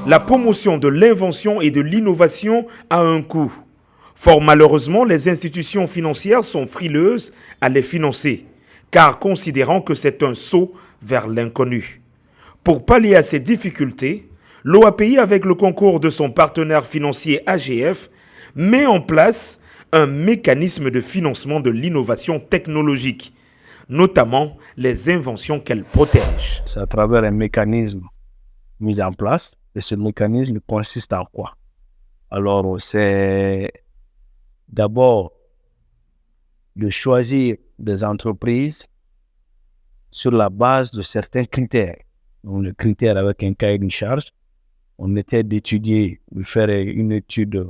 La promotion de l'invention et de l'innovation a un coût. Fort malheureusement, les institutions financières sont frileuses à les financer, car considérant que c'est un saut vers l'inconnu. Pour pallier à ces difficultés, l'OAPI, avec le concours de son partenaire financier AGF, met en place un mécanisme de financement de l'innovation technologique, notamment les inventions qu'elle protège. C'est à travers un mécanisme mis en place, et ce mécanisme consiste en quoi? Alors, c'est d'abord de choisir des entreprises sur la base de certains critères. Donc, le critère avec un cahier de charge, on était d'étudier, de faire une étude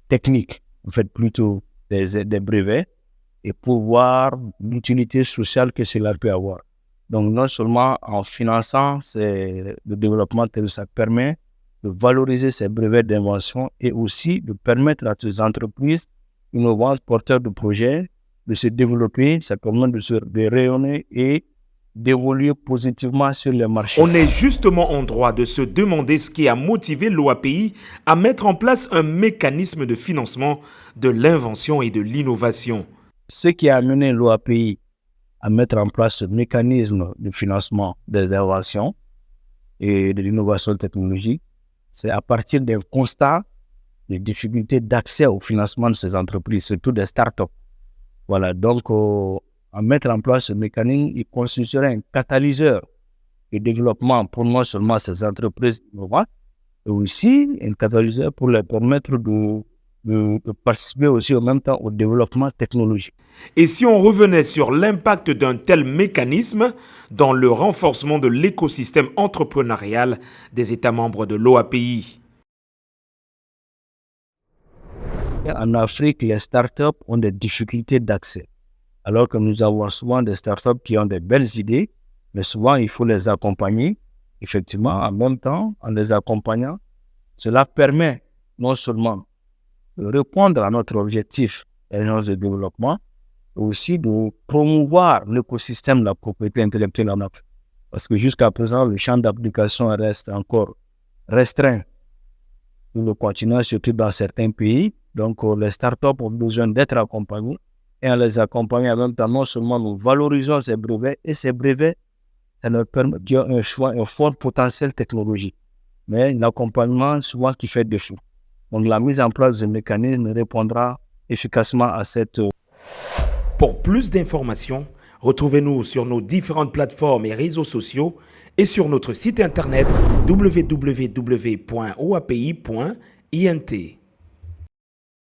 technique, en fait plutôt des brevets, et pour voir l'utilité sociale que cela peut avoir. Donc, non seulement en finançant le développement, ça permet de valoriser ces brevets d'invention et aussi de permettre à ces entreprises innovantes, porteurs de projets, de se développer. Ça permet de rayonner et d'évoluer positivement sur les marchés. On est justement en droit de se demander ce qui a motivé l'OAPI à mettre en place un mécanisme de financement de l'invention et de l'innovation. Ce qui a amené l'OAPI à mettre en place ce mécanisme de financement des inventions et de l'innovation technologique, c'est à partir d'un constat des difficultés d'accès au financement de ces entreprises, surtout des startups. Voilà, donc à mettre en place ce mécanisme, il constituerait un catalyseur de développement pour non seulement ces entreprises innovantes, mais aussi un catalyseur pour leur permettre de participer aussi en même temps au développement technologique. Et si on revenait sur l'impact d'un tel mécanisme dans le renforcement de l'écosystème entrepreneurial des États membres de l'OAPI? En Afrique, les startups ont des difficultés d'accès, alors que nous avons souvent des startups qui ont des belles idées, mais souvent il faut les accompagner. Effectivement, en même temps, en les accompagnant, cela permet non seulement de répondre à notre objectif d'agence de développement, mais aussi de promouvoir l'écosystème de la propriété intellectuelle en Afrique. Parce que jusqu'à présent, le champ d'application reste encore restreint sur le continent, surtout dans certains pays. Donc, les startups ont besoin d'être accompagnées et en les accompagnant en même temps, non seulement nous valorisons ces brevets, et ces brevets, ça leur permet qu'il y a un fort potentiel technologique, mais l'accompagnement souvent qui fait défaut. Donc, la mise en place de mécanismes répondra efficacement à cette... Pour plus d'informations, retrouvez-nous sur nos différentes plateformes et réseaux sociaux et sur notre site internet www.oapi.int.